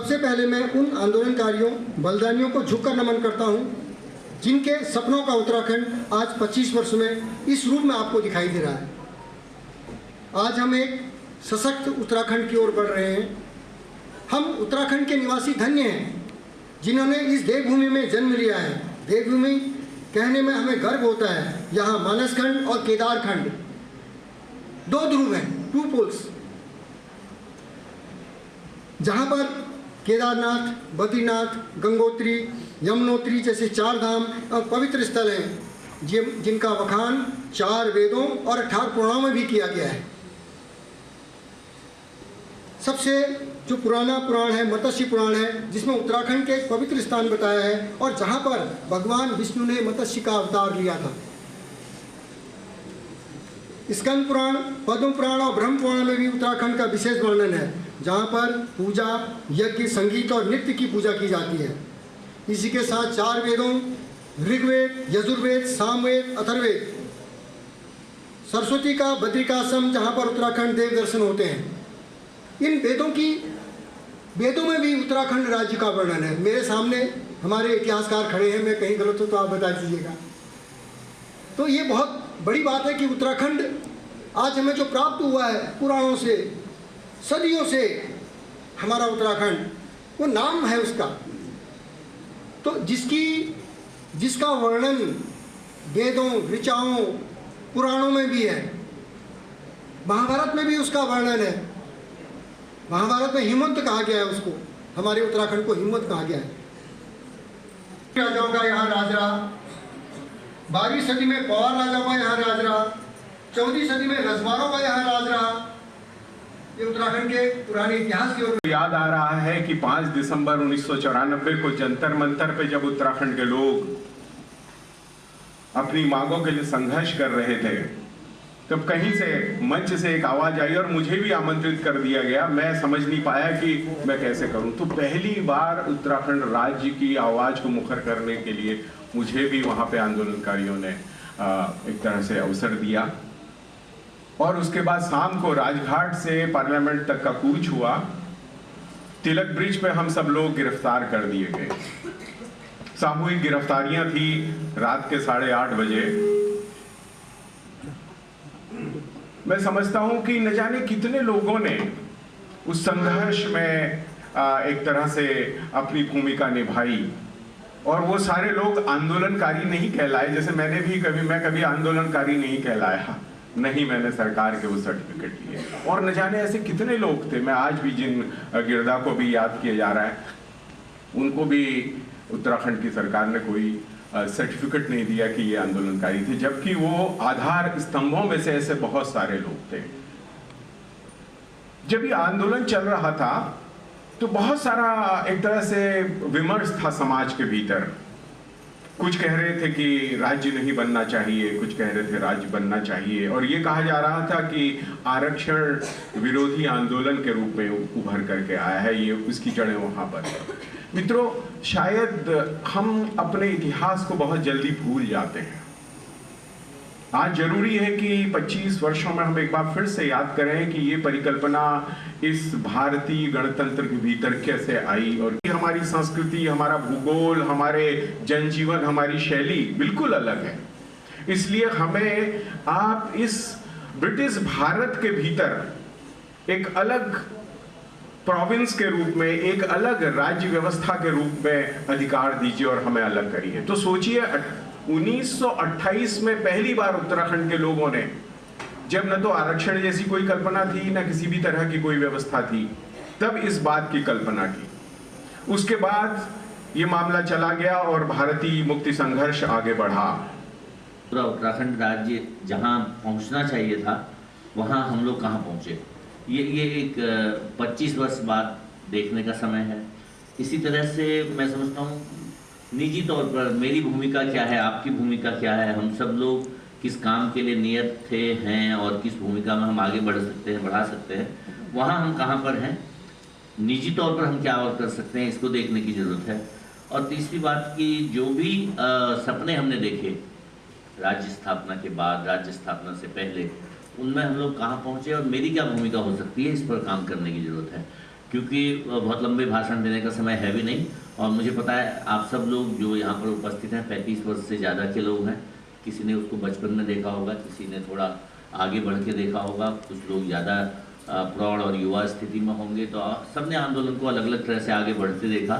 सबसे पहले मैं उन आंदोलनकारियों बलिदानियों को झुककर नमन करता हूं, जिनके सपनों का उत्तराखंड आज 25 वर्ष में इस रूप में आपको दिखाई दे रहा है। आज हम एक सशक्त उत्तराखंड की ओर बढ़ रहे हैं। हम उत्तराखंड के निवासी धन्य हैं, जिन्होंने इस देवभूमि में जन्म लिया है। देवभूमि कहने में हमें गर्व होता है। यहाँ मानसखंड और केदारखंड दो ध्रुव हैं, 2 पोल्स, जहाँ पर केदारनाथ, बद्रीनाथ, गंगोत्री, यमुनोत्री जैसे 4 धाम और पवित्र स्थल हैं, जिनका वखान 4 वेदों और 18 पुराणों में भी किया गया है। सबसे जो पुराना पुराण है मत्स्य पुराण है, जिसमें उत्तराखंड के एक पवित्र स्थान बताया है और जहाँ पर भगवान विष्णु ने मत्स्य का अवतार लिया था। स्कंद पुराण, पद्म पुराण और ब्रह्म पुराण में भी उत्तराखंड का विशेष वर्णन है, जहाँ पर पूजा, यज्ञ, संगीत और नृत्य की पूजा की जाती है। इसी के साथ 4 वेदों ऋग्वेद, यजुर्वेद, सामवेद, अथर्ववेद, सरस्वती का बद्रिकाश्रम, जहाँ पर उत्तराखंड देव दर्शन होते हैं। इन वेदों में भी उत्तराखंड राज्य का वर्णन है। मेरे सामने हमारे इतिहासकार खड़े हैं, मैं कहीं गलत हो तो आप बता दीजिएगा। तो ये बहुत बड़ी बात है कि उत्तराखंड आज हमें जो प्राप्त हुआ है पुराणों से, सदियों से, हमारा उत्तराखंड वो नाम है उसका, तो जिसका वर्णन वेदों, ऋचाओं, पुराणों में भी है। महाभारत में भी उसका वर्णन है। महाभारत में हिमवंत कहा गया है उसको, हमारे उत्तराखंड को हिमवंत कहा गया है। राजाओं का यहाँ राज रहा, 12वीं सदी में पवार राजाओं का यहाँ राज रहा, 14वीं सदी में रजवाड़ों का यहाँ राज रहा। ये उत्तराखंड के पुराने इतिहास की ओर याद आ रहा है कि 5 दिसंबर 1994 को जंतर मंतर पे जब उत्तराखंड के लोग अपनी मांगों के लिए संघर्ष कर रहे थे, तब कहीं से मंच से एक आवाज आई और मुझे भी आमंत्रित कर दिया गया। मैं समझ नहीं पाया कि मैं कैसे करूं। तो पहली बार उत्तराखंड राज्य की आवाज को मुखर करने के लिए मुझे भी वहां पे आंदोलनकारियों ने एक तरह से अवसर दिया। और उसके बाद शाम को राजघाट से पार्लियामेंट तक का कूच हुआ। तिलक ब्रिज पे हम सब लोग गिरफ्तार कर दिए गए। सामूहिक गिरफ्तारियां थी रात के 8:30 बजे। मैं समझता हूं कि न जाने कितने लोगों ने उस संघर्ष में एक तरह से अपनी भूमिका निभाई, और वो सारे लोग आंदोलनकारी नहीं कहलाए। जैसे मैं कभी आंदोलनकारी नहीं कहलाया, नहीं मैंने सरकार के वो सर्टिफिकेट लिए। और न जाने ऐसे कितने लोग थे। मैं आज भी जिन गिरदा को भी याद किया जा रहा है, उनको भी उत्तराखंड की सरकार ने कोई सर्टिफिकेट नहीं दिया कि ये आंदोलनकारी थे, जबकि वो आधार स्तंभों में से ऐसे बहुत सारे लोग थे। जब ये आंदोलन चल रहा था तो बहुत सारा एक तरह से विमर्श था समाज के भीतर। कुछ कह रहे थे कि राज्य नहीं बनना चाहिए, कुछ कह रहे थे राज्य बनना चाहिए, और ये कहा जा रहा था कि आरक्षण विरोधी आंदोलन के रूप में उभर करके आया है, ये उसकी जड़ें वहां पर है। मित्रों, शायद हम अपने इतिहास को बहुत जल्दी भूल जाते हैं। आज जरूरी है कि 25 वर्षों में हम एक बार फिर से याद करें कि ये परिकल्पना इस भारतीय गणतंत्र के भीतर कैसे आई, और हमारी संस्कृति, हमारा भूगोल, हमारे जनजीवन, हमारी शैली बिल्कुल अलग है। इसलिए हमें आप इस ब्रिटिश भारत के भीतर एक अलग प्रोविंस के रूप में, एक अलग राज्य व्यवस्था के रूप में अधिकार दीजिए और हमें अलग करिए। तो सोचिए 1928 में पहली बार उत्तराखंड के लोगों ने, जब न तो आरक्षण जैसी कोई कल्पना थी, न किसी भी तरह की कोई व्यवस्था थी, तब इस बात की कल्पना की। उसके बाद ये मामला चला गया और भारतीय मुक्ति संघर्ष आगे बढ़ा। पूरा उत्तराखंड राज्य जहां पहुंचना चाहिए था, वहां हम लोग कहां पहुंचे, ये एक 25 वर्ष बाद देखने का समय है। इसी तरह से मैं समझता हूँ निजी तौर पर मेरी भूमिका क्या है, आपकी भूमिका क्या है, हम सब लोग किस काम के लिए नियत थे, हैं, और किस भूमिका में हम आगे बढ़ सकते हैं, बढ़ा सकते हैं, वहाँ हम कहाँ पर हैं, निजी तौर पर हम क्या और कर सकते हैं, इसको देखने की ज़रूरत है। और तीसरी बात कि जो भी सपने हमने देखे राज्य स्थापना के बाद, राज्य स्थापना से पहले, उनमें हम लोग कहाँ पहुँचे और मेरी क्या भूमिका हो सकती है, इस पर काम करने की ज़रूरत है। क्योंकि बहुत लंबे भाषण देने का समय है भी नहीं। और मुझे पता है आप सब लोग जो यहाँ पर उपस्थित हैं 35 वर्ष से ज़्यादा के लोग हैं। किसी ने उसको बचपन में देखा होगा, किसी ने थोड़ा आगे बढ़ के देखा होगा, कुछ लोग ज़्यादा प्रौढ़ और युवा स्थिति में होंगे। तो सब ने आंदोलन को अलग अलग तरह से आगे बढ़ते देखा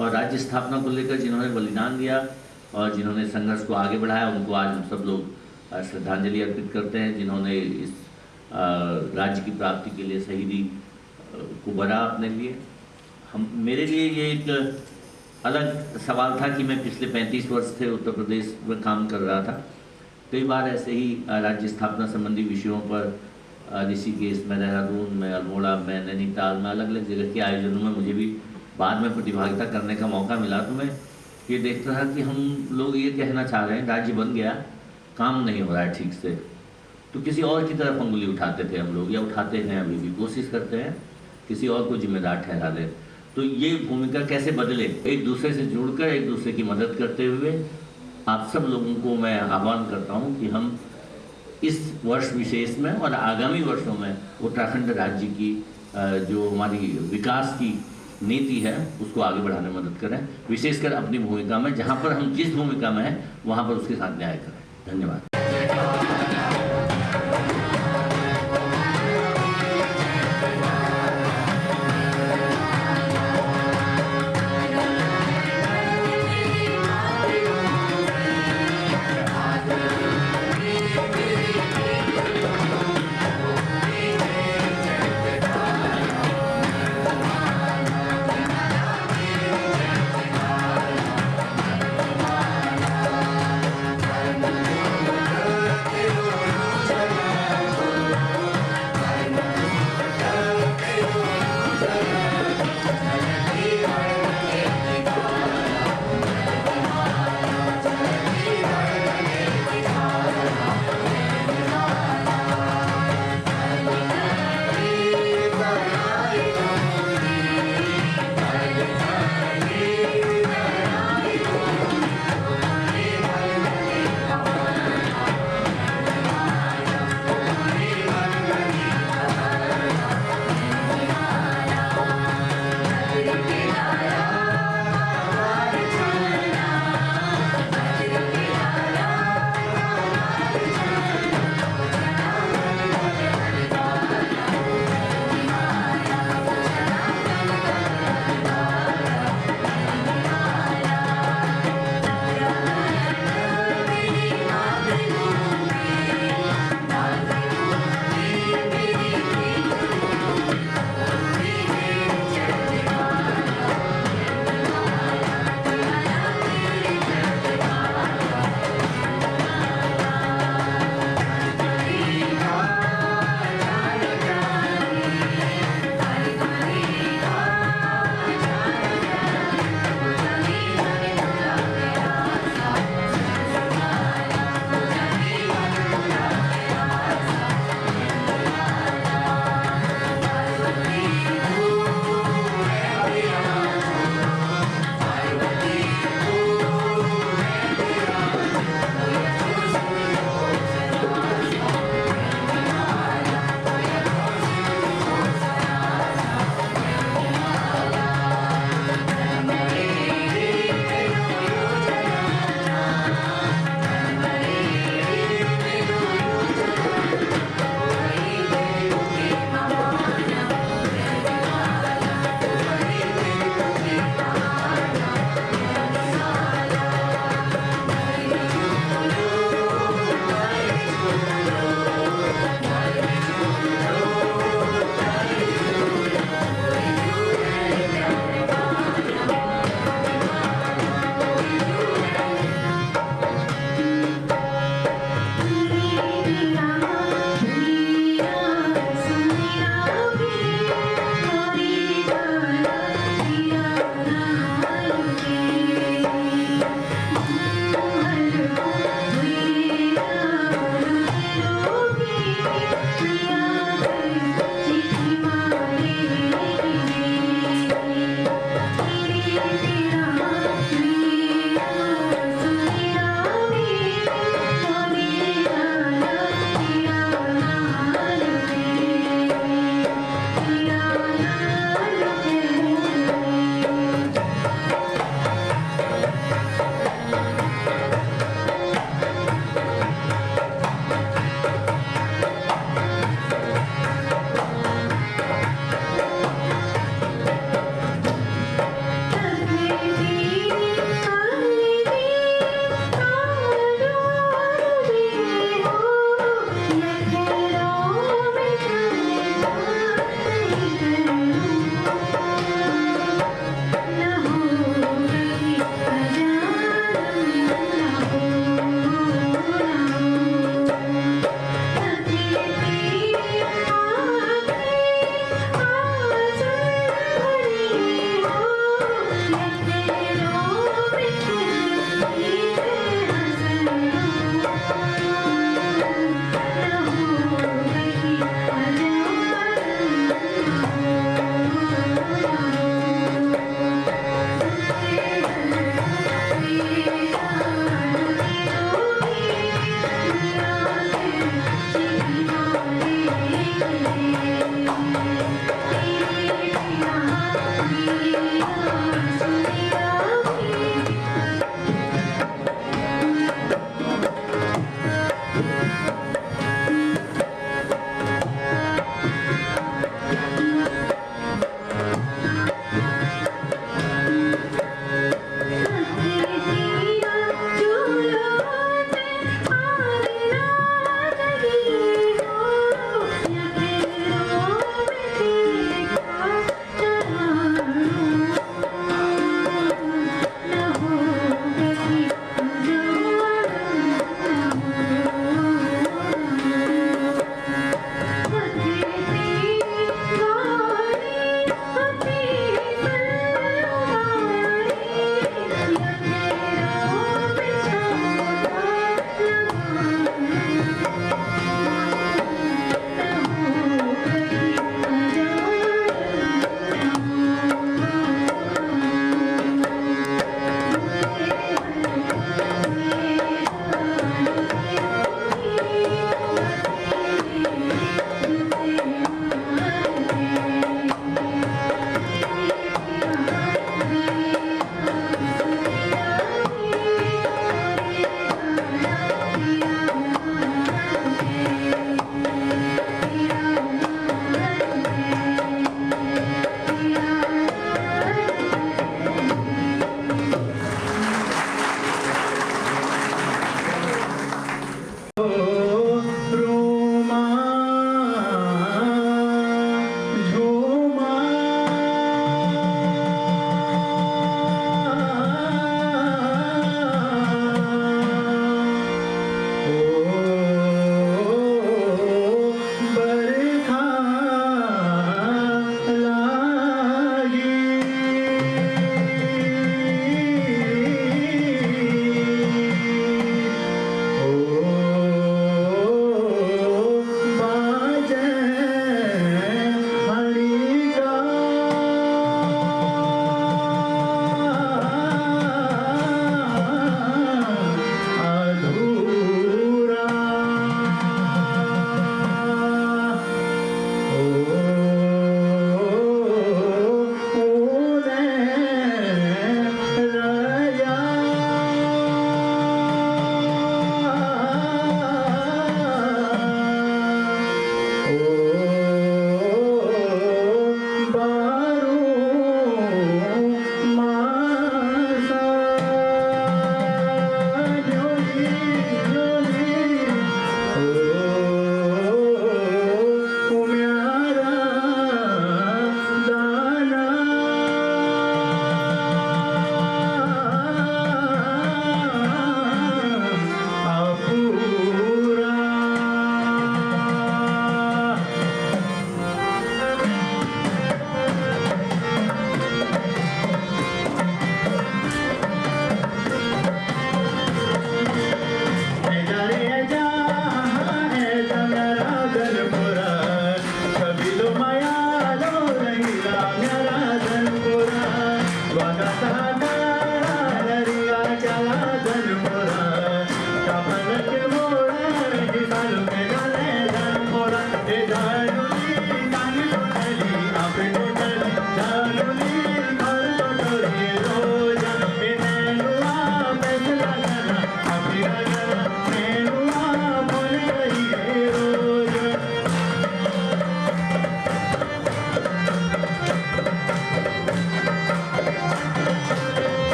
और राज्य स्थापना को लेकर जिन्होंने बलिदान दिया और जिन्होंने संघर्ष को आगे बढ़ाया, उनको आज हम सब लोग श्रद्धांजलि अर्पित करते हैं। जिन्होंने इस राज्य की प्राप्ति के लिए शहीदी को बरा अपने लिए। मेरे लिए ये एक अलग सवाल था कि मैं पिछले 35 वर्ष से उत्तर प्रदेश में काम कर रहा था। कई बार ऐसे ही राज्य स्थापना संबंधी विषयों पर ऋषिकेश में, देहरादून में, अल्मोड़ा में, नैनीताल में, अलग अलग जगह के आयोजनों में मुझे भी बाद में प्रतिभागिता करने का मौका मिला। तो मैं ये देखता था कि हम लोग ये कहना चाह रहे हैं राज्य बन गया, काम नहीं हो रहा है ठीक से, तो किसी और की तरफ उंगली उठाते थे हम लोग, या उठाते हैं, अभी भी कोशिश करते हैं किसी और को जिम्मेदार ठहरा दें। तो ये भूमिका कैसे बदले, एक दूसरे से जुड़कर एक दूसरे की मदद करते हुए आप सब लोगों को मैं आह्वान करता हूँ कि हम इस वर्ष विशेष में और आगामी वर्षों में उत्तराखंड राज्य की जो हमारी विकास की नीति है उसको आगे बढ़ाने में मदद करें, विशेषकर अपनी भूमिका में, जहाँ पर हम जिस भूमिका में हैं वहाँ पर उसके साथ न्याय करें। धन्यवाद।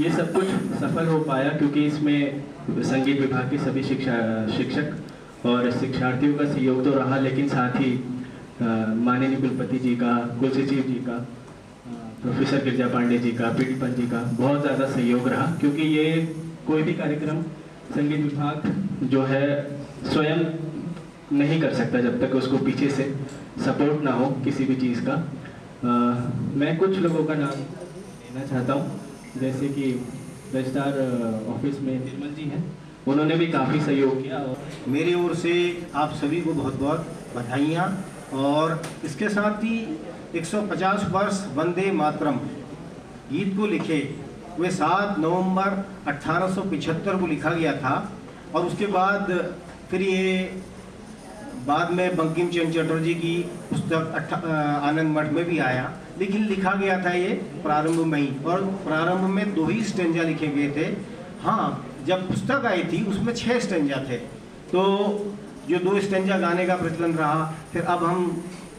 ये सब कुछ सफल हो पाया क्योंकि इसमें संगीत विभाग के सभी शिक्षक और शिक्षार्थियों का सहयोग तो रहा, लेकिन साथ ही माननीय कुलपति जी का, कुलसचिव जी का, प्रोफेसर गिरिजा पांडे जी का, पीडी पंत जी का बहुत ज़्यादा सहयोग रहा। क्योंकि ये कोई भी कार्यक्रम संगीत विभाग जो है स्वयं नहीं कर सकता जब तक उसको पीछे से सपोर्ट ना हो किसी भी चीज़ का। मैं कुछ लोगों का नाम लेना चाहता हूँ, जैसे कि रजिस्ट्रार ऑफिस में निर्मल जी हैं, उन्होंने भी काफ़ी सहयोग किया। और मेरी ओर से आप सभी को बहुत बहुत बधाइयाँ। और इसके साथ ही 150 वर्ष वंदे मातरम गीत को लिखे वे 7 नवंबर 1875 को लिखा गया था। और उसके बाद फिर ये बाद में बंकिम चंद्र चटर्जी की पुस्तक आनंद मठ में भी आया, लेकिन लिखा गया था ये प्रारंभ में ही, और प्रारंभ में 2 ही स्टेंजा लिखे गए थे। हाँ, जब पुस्तक आई थी उसमें 6 स्टेंजा थे, तो जो 2 स्टेंजा गाने का प्रचलन रहा, फिर अब हम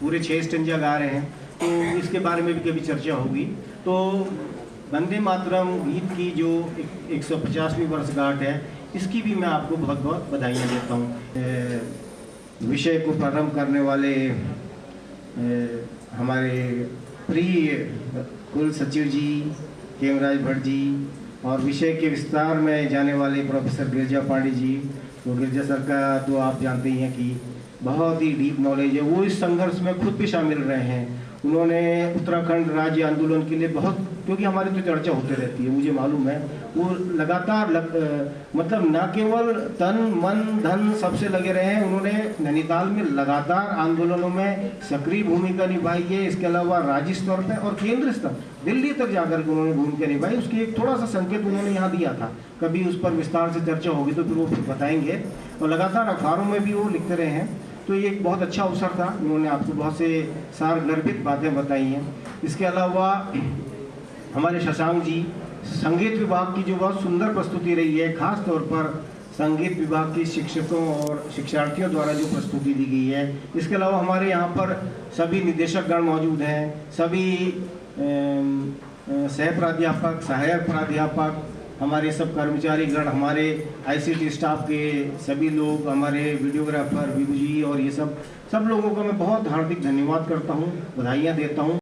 पूरे 6 स्टेंजा गा रहे हैं, तो इसके बारे में भी कभी चर्चा होगी। तो वंदे मातरम गीत की जो 150वीं वर्षगांठ है, इसकी भी मैं आपको बहुत बहुत बधाइयाँ देता हूँ। विषय को प्रारंभ करने वाले हमारे प्रिय कुल सचिव जी हेमराज भट्ट जी, और विषय के विस्तार में जाने वाले प्रोफेसर गिरिजा पांडे जी। तो गिरिजा सर का तो आप जानते ही हैं कि बहुत ही डीप नॉलेज है, वो इस संघर्ष में खुद भी शामिल रहे हैं। उन्होंने उत्तराखंड राज्य आंदोलन के लिए बहुत, क्योंकि हमारी तो चर्चा होती रहती है, मुझे मालूम है, वो लगातार मतलब न केवल तन मन धन सबसे लगे रहे हैं, उन्होंने नैनीताल में लगातार आंदोलनों में सक्रिय भूमिका निभाई है। इसके अलावा राज्य स्तर पर और केंद्र स्तर दिल्ली तक जाकर के उन्होंने भूमिका निभाई। उसकी एक थोड़ा सा संकेत उन्होंने यहाँ दिया था, कभी उस पर विस्तार से चर्चा होगी तो फिर वो बताएंगे। और लगातार अखबारों में भी वो लिखते रहे हैं, तो ये एक बहुत अच्छा अवसर था। उन्होंने आपको बहुत से सारगर्भित बातें बताई हैं। इसके अलावा हमारे शशांक जी, संगीत विभाग की जो बहुत सुंदर प्रस्तुति रही है, खास तौर पर संगीत विभाग के शिक्षकों और शिक्षार्थियों द्वारा जो प्रस्तुति दी गई है। इसके अलावा हमारे यहाँ पर सभी निदेशकगण मौजूद हैं, सभी सह प्राध्यापक, सहायक प्राध्यापक, हमारे सब कर्मचारीगण, हमारे आईसीटी स्टाफ के सभी लोग, हमारे वीडियोग्राफर विभू जी, और ये सब लोगों का मैं बहुत हार्दिक धन्यवाद करता हूँ, बधाइयाँ देता हूँ।